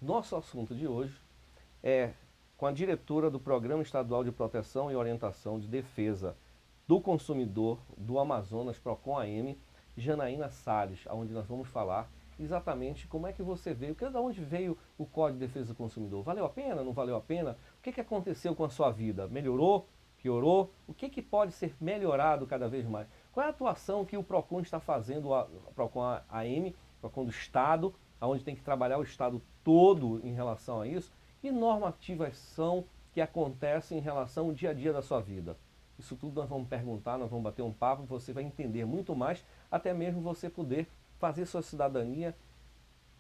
Nosso assunto de hoje é com a diretora do Programa Estadual de Proteção e Orientação de Defesa do Consumidor do Amazonas, Procon-AM, Janaína Salles, onde nós vamos falar exatamente como é que você veio, de onde veio o Código de Defesa do Consumidor. Valeu a pena? Não valeu a pena? O que aconteceu com a sua vida? Melhorou? Piorou? O que pode ser melhorado cada vez mais? Qual é a atuação que o PROCON está fazendo, a PROCON-AM, PROCON do Estado, onde tem que trabalhar o Estado todo em relação a isso, e normativas são que acontecem em relação ao dia a dia da sua vida. Isso tudo nós vamos perguntar, nós vamos bater um papo, você vai entender muito mais, até mesmo você poder fazer sua cidadania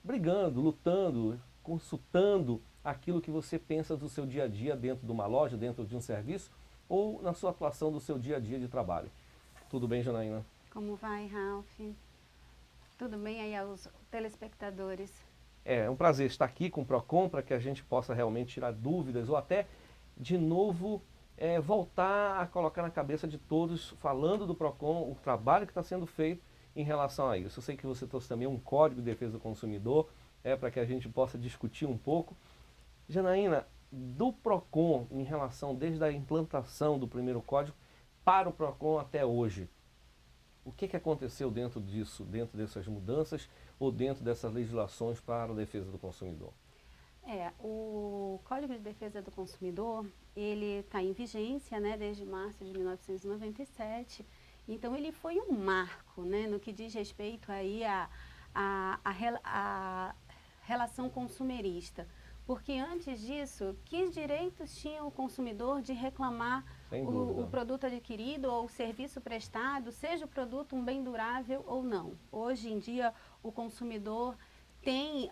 brigando, lutando, consultando aquilo que você pensa do seu dia a dia dentro de uma loja, dentro de um serviço, ou na sua atuação do seu dia a dia de trabalho. Tudo bem, Janaína? Como vai, Ralph? Tudo bem aí aos telespectadores? É um prazer estar aqui com o PROCON para que a gente possa realmente tirar dúvidas ou até, de novo, voltar a colocar na cabeça de todos, falando do PROCON, o trabalho que está sendo feito em relação a isso. Eu sei que você trouxe também um Código de Defesa do Consumidor, para que a gente possa discutir um pouco. Janaína, do PROCON em relação desde a implantação do primeiro código para o PROCON até hoje, o que aconteceu dentro disso, dentro dessas mudanças ou dentro dessas legislações para a defesa do consumidor? O Código de Defesa do Consumidor, ele está em vigência, né, desde março de 1997. Então, ele foi um marco, né, no que diz respeito aí a relação consumerista. Porque antes disso, que direitos tinha o consumidor de reclamar Sem dúvida. o produto adquirido ou o serviço prestado, seja o produto um bem durável ou não? Hoje em dia, o consumidor tem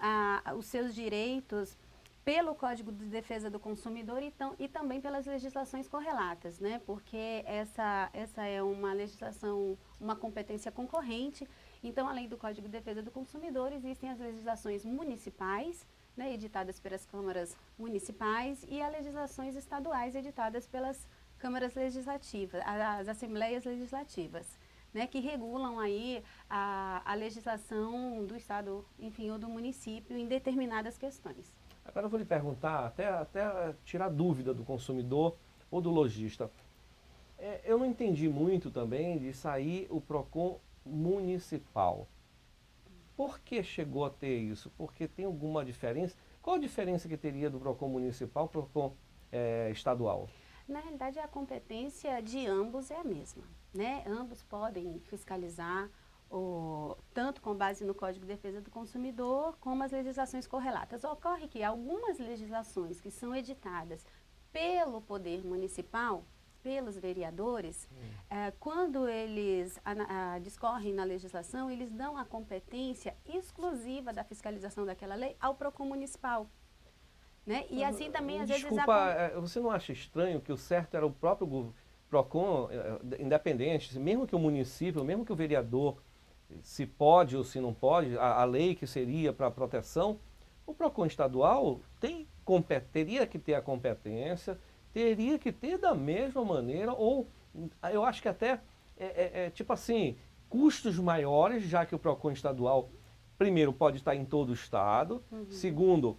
os seus direitos pelo Código de Defesa do Consumidor e também pelas legislações correlatas, né? Porque essa é uma legislação, uma competência concorrente. Então, além do Código de Defesa do Consumidor, existem as legislações municipais, né, editadas pelas câmaras municipais, e as legislações estaduais editadas pelas câmaras legislativas, as assembleias legislativas, né, que regulam aí a legislação do estado, enfim, ou do município em determinadas questões. Agora eu vou lhe perguntar, até tirar dúvida do consumidor ou do lojista. Eu não entendi muito também de sair o PROCON municipal. Por que chegou a ter isso? Porque tem alguma diferença? Qual a diferença que teria do PROCON municipal para o PROCON estadual? Na realidade, a competência de ambos é a mesma, né? Ambos podem fiscalizar, tanto com base no Código de Defesa do Consumidor, como as legislações correlatas. Ocorre que algumas legislações que são editadas pelo Poder Municipal, pelos vereadores, quando eles discorrem na legislação, eles dão a competência exclusiva da fiscalização daquela lei ao PROCON municipal. Né? E assim também, às vezes, Desculpa, você não acha estranho que o certo era o próprio PROCON, independente, mesmo que o município, mesmo que o vereador, se pode ou se não pode, a lei que seria para a proteção, o PROCON estadual teria que ter a competência, teria que ter da mesma maneira, ou eu acho que até, tipo assim, custos maiores, já que o PROCON estadual, primeiro, pode estar em todo o estado, segundo,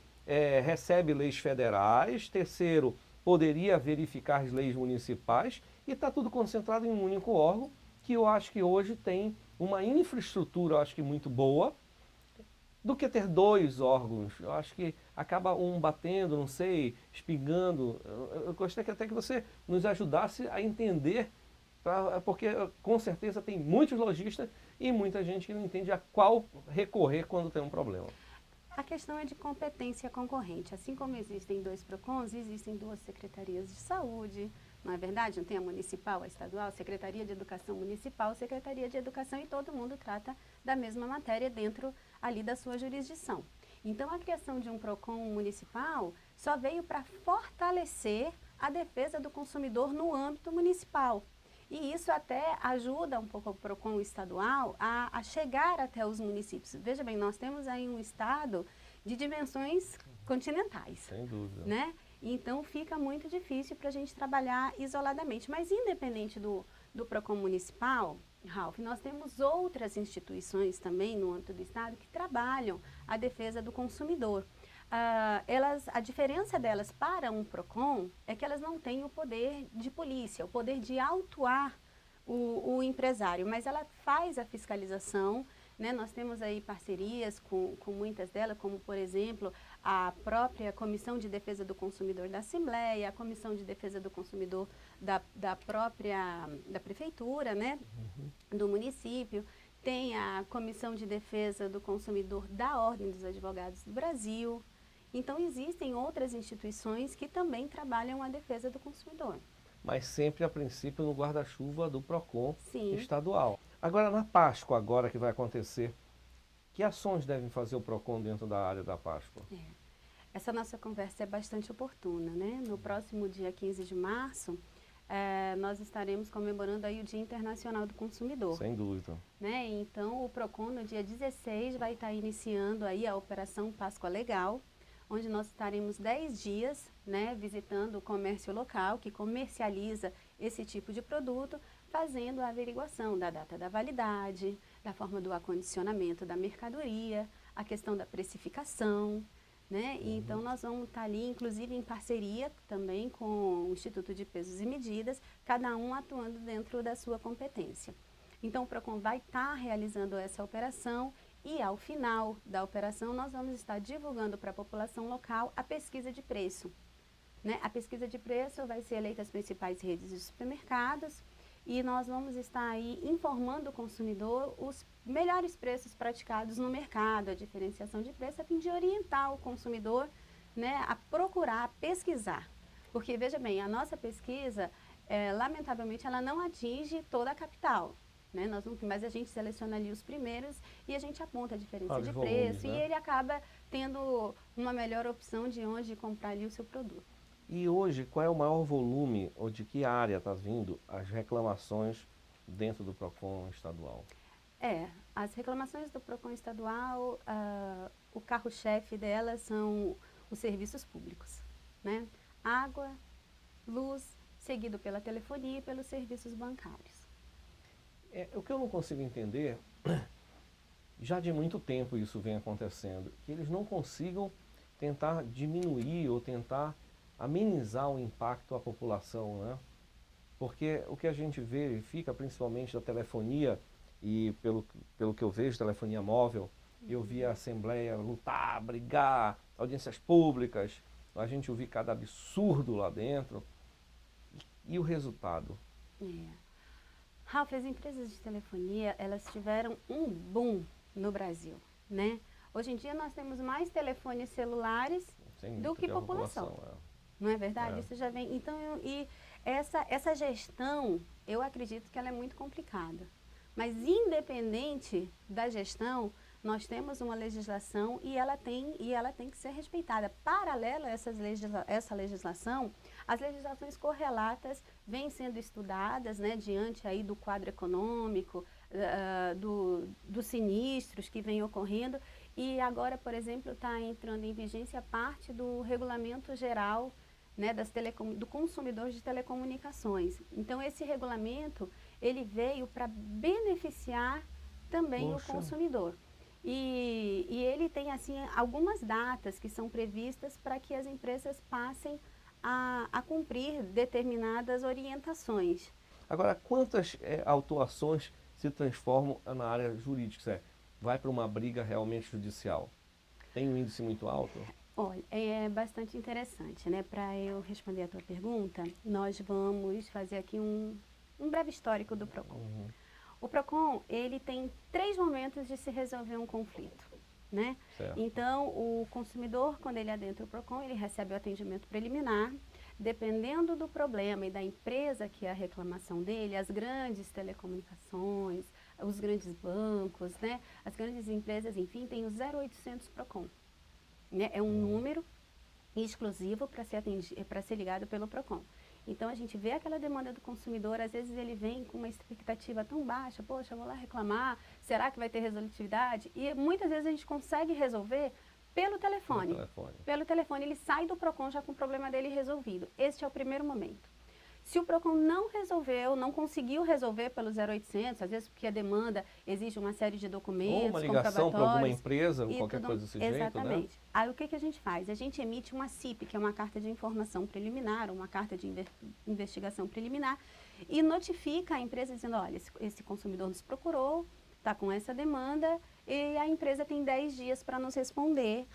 recebe leis federais, terceiro, poderia verificar as leis municipais, e está tudo concentrado em um único órgão, que eu acho que hoje tem uma infraestrutura, eu acho que muito boa, do que ter dois órgãos. Eu acho que acaba um batendo, não sei, espingando. Eu gostaria até que você nos ajudasse a entender, porque com certeza tem muitos lojistas e muita gente que não entende a qual recorrer quando tem um problema. a questão é de competência concorrente. Assim como existem dois PROCONs, existem duas secretarias de saúde, não é verdade? Não tem a municipal, a estadual, Secretaria de Educação Municipal, Secretaria de Educação, e todo mundo trata da mesma matéria dentro ali da sua jurisdição. Então, a criação de um PROCON municipal só veio para fortalecer a defesa do consumidor no âmbito municipal. E isso até ajuda um pouco o PROCON estadual a chegar até os municípios. Veja bem, nós temos aí um estado de dimensões continentais. Sem dúvida. Né? Então fica muito difícil para a gente trabalhar isoladamente. Mas independente do PROCON municipal, Ralph, nós temos outras instituições também no âmbito do estado que trabalham a defesa do consumidor. a diferença delas para um PROCON é que elas não têm o poder de polícia, o poder de autuar o empresário, mas ela faz a fiscalização, né? Nós temos aí parcerias com muitas delas, como por exemplo, a própria Comissão de Defesa do Consumidor da Assembleia, a Comissão de Defesa do Consumidor da Prefeitura, né? Do município, tem a Comissão de Defesa do Consumidor da Ordem dos Advogados do Brasil. Então, existem outras instituições que também trabalham a defesa do consumidor. Mas sempre, a princípio, no guarda-chuva do PROCON Sim. estadual. Agora, na Páscoa, agora que vai acontecer, que ações devem fazer o PROCON dentro da área da Páscoa? Essa nossa conversa é bastante oportuna, né? No próximo dia 15 de março, nós estaremos comemorando aí o Dia Internacional do Consumidor. Sem dúvida. Né? Então, o PROCON, no dia 16, vai estar iniciando aí a Operação Páscoa Legal, onde nós estaremos 10 dias, né, visitando o comércio local que comercializa esse tipo de produto, fazendo a averiguação da data da validade, da forma do acondicionamento da mercadoria, a questão da precificação, né? Então, nós vamos estar ali, inclusive em parceria também com o Instituto de Pesos e Medidas, cada um atuando dentro da sua competência. Então, o PROCON vai estar realizando essa operação e, ao final da operação, nós vamos estar divulgando para a população local a pesquisa de preço. Né? A pesquisa de preço vai ser eleita as principais redes de supermercados e nós vamos estar aí informando o consumidor os melhores preços praticados no mercado, a diferenciação de preço, a fim de orientar o consumidor, né, a procurar, a pesquisar. Porque, veja bem, a nossa pesquisa, lamentavelmente, ela não atinge toda a capital. Né? Mas a gente seleciona ali os primeiros e a gente aponta a diferença de preço, né? E ele acaba tendo uma melhor opção de onde comprar ali o seu produto. E hoje, qual é o maior volume, ou de que área está vindo as reclamações dentro do PROCON estadual? As reclamações do PROCON estadual, o carro-chefe delas são os serviços públicos, né? Água, luz, seguido pela telefonia e pelos serviços bancários. O que eu não consigo entender, já de muito tempo isso vem acontecendo, que eles não consigam tentar diminuir ou tentar amenizar o impacto à população, né? Porque o que a gente verifica, principalmente da telefonia, e pelo que eu vejo, telefonia móvel, eu vi a Assembleia lutar, brigar, audiências públicas, a gente ouviu cada absurdo lá dentro, e o resultado? Ralf, as empresas de telefonia, elas tiveram um boom no Brasil, né? Hoje em dia nós temos mais telefones celulares do que população. Não é verdade? Isso já vem. Então, essa gestão, eu acredito que ela é muito complicada. Mas independente da gestão, nós temos uma legislação e ela tem que ser respeitada. Paralelo a essa legislação, as legislações correlatas vêm sendo estudadas, né, diante aí do quadro econômico, dos sinistros que vêm ocorrendo. E agora, por exemplo, está entrando em vigência parte do regulamento geral, né, do consumidor de telecomunicações. Então, esse regulamento, ele veio para beneficiar também o consumidor. E ele tem, assim, algumas datas que são previstas para que as empresas passem a cumprir determinadas orientações. Agora, quantas autuações se transformam na área jurídica? Vai para uma briga realmente judicial? Tem um índice muito alto? Olha, é bastante interessante, né? Para eu responder a tua pergunta, nós vamos fazer aqui um breve histórico do PROCON. O PROCON, ele tem 3 momentos de se resolver um conflito, né? Certo. Então, o consumidor, quando ele adentra o PROCON, ele recebe o atendimento preliminar. Dependendo do problema e da empresa que é a reclamação dele, as grandes telecomunicações, os grandes bancos, né? As grandes empresas, enfim, tem o 0800 PROCON. Né? É um número exclusivo para ser ligado pelo PROCON. Então, a gente vê aquela demanda do consumidor, às vezes ele vem com uma expectativa tão baixa, poxa, eu vou lá reclamar, será que vai ter resolutividade? E muitas vezes a gente consegue resolver pelo telefone. Pelo telefone, ele sai do PROCON já com o problema dele resolvido. Este é o primeiro momento. Se o PROCON não resolveu, não conseguiu resolver pelo 0800, às vezes porque a demanda exige uma série de documentos, Ou uma ligação para alguma empresa, ou e qualquer tudo- coisa desse jeito, né? Exatamente. Aí o que que a gente faz? A gente emite uma CIP, que é uma carta de informação preliminar, uma carta de investigação preliminar, e notifica a empresa dizendo, olha, esse consumidor nos procurou, está com essa demanda, e a empresa tem 10 dias para nos responder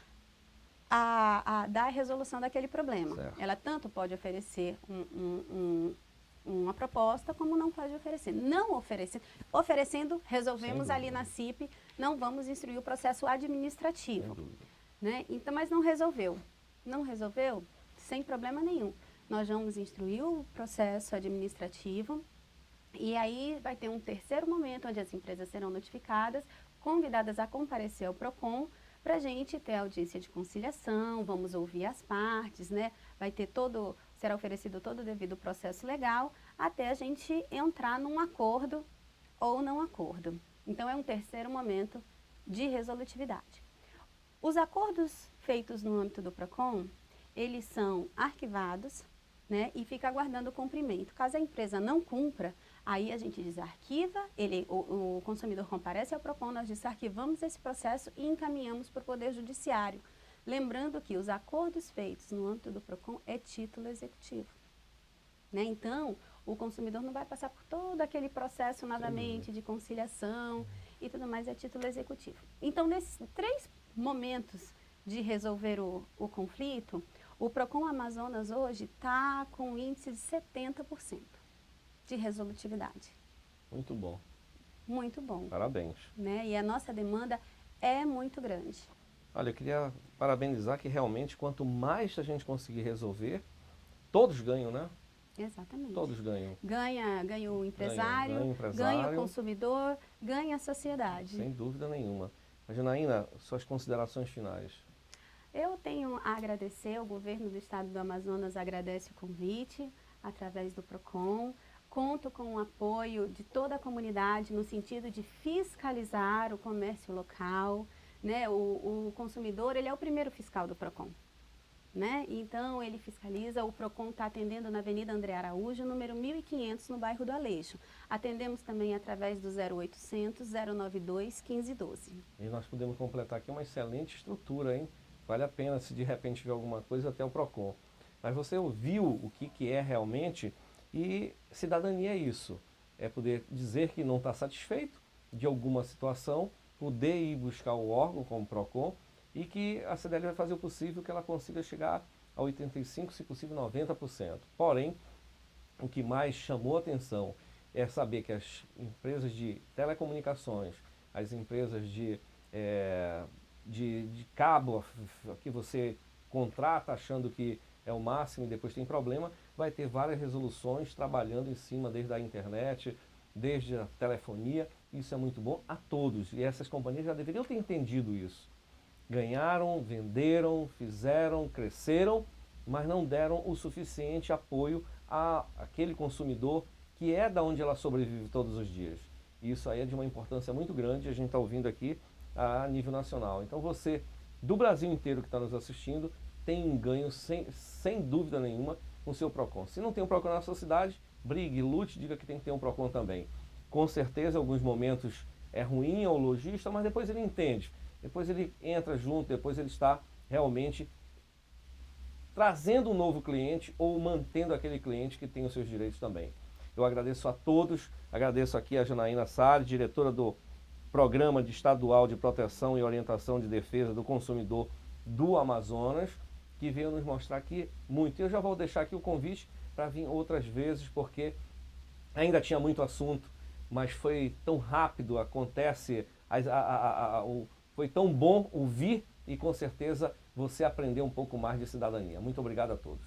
a dar a resolução daquele problema. Certo. Ela tanto pode oferecer uma proposta, como não pode oferecer. Não oferecendo, resolvemos ali na CIP, não vamos instruir o processo administrativo. Né? Então, mas não resolveu. Não resolveu? Sem problema nenhum. Nós vamos instruir o processo administrativo e aí vai ter um terceiro momento onde as empresas serão notificadas, convidadas a comparecer ao PROCON, para a gente ter audiência de conciliação, vamos ouvir as partes, né? Será oferecido todo o devido processo legal, até a gente entrar num acordo ou não acordo. Então, é um terceiro momento de resolutividade. Os acordos feitos no âmbito do PROCON, eles são arquivados, né? E fica aguardando o cumprimento. Caso a empresa não cumpra, aí a gente desarquiva, o consumidor comparece ao PROCON, nós desarquivamos esse processo e encaminhamos para o Poder Judiciário. Lembrando que os acordos feitos no âmbito do PROCON é título executivo. Né? Então, o consumidor não vai passar por todo aquele processo novamente de conciliação e tudo mais, é título executivo. Então, nesses 3 momentos de resolver o conflito, o PROCON Amazonas hoje está com um índice de 70% de resolutividade. Muito bom. Muito bom. Parabéns. Né? E a nossa demanda é muito grande. Olha, eu queria parabenizar que realmente quanto mais a gente conseguir resolver, todos ganham, né? Exatamente. Todos ganham. Ganha o empresário, ganha o consumidor, ganha a sociedade. Sem dúvida nenhuma. Mas, Janaína, suas considerações finais. Eu tenho a agradecer, o governo do estado do Amazonas agradece o convite através do PROCON. Conto com o apoio de toda a comunidade no sentido de fiscalizar o comércio local. Né? O consumidor, ele é o primeiro fiscal do PROCON. Né? Então, ele fiscaliza, o PROCON está atendendo na Avenida André Araújo, número 1500, no bairro do Aleixo. Atendemos também através do 0800 092 1512. E nós podemos completar aqui uma excelente estrutura, hein? Vale a pena, se de repente tiver alguma coisa, até o PROCON. Mas você ouviu o que é realmente, e cidadania é isso. É poder dizer que não está satisfeito de alguma situação, poder ir buscar o órgão como o PROCON, e que a CDL vai fazer o possível que ela consiga chegar a 85%, se possível 90%. Porém, o que mais chamou a atenção é saber que as empresas de telecomunicações, as empresas de cabo que você contrata achando que é o máximo e depois tem problema, vai ter várias resoluções trabalhando em cima desde a internet, desde a telefonia. Isso é muito bom a todos, e essas companhias já deveriam ter entendido isso. Ganharam, venderam, fizeram, cresceram, mas não deram o suficiente apoio àquele consumidor que é da onde ela sobrevive todos os dias. E isso aí é de uma importância muito grande, a gente está ouvindo aqui a nível nacional. Então você, do Brasil inteiro que está nos assistindo, tem um ganho sem dúvida nenhuma com o seu PROCON. Se não tem um PROCON na sua cidade, brigue, lute, diga que tem que ter um PROCON também. Com certeza, em alguns momentos é ruim ao lojista, mas depois ele entende. Depois ele entra junto, depois ele está realmente trazendo um novo cliente ou mantendo aquele cliente que tem os seus direitos também. Eu agradeço a todos, agradeço aqui a Janaína Salles, diretora do Programa Estadual de Proteção e Orientação de Defesa do Consumidor do Amazonas, que veio nos mostrar aqui muito. Eu já vou deixar aqui o convite para vir outras vezes, porque ainda tinha muito assunto, mas foi tão rápido, foi tão bom ouvir e com certeza você aprendeu um pouco mais de cidadania. Muito obrigado a todos.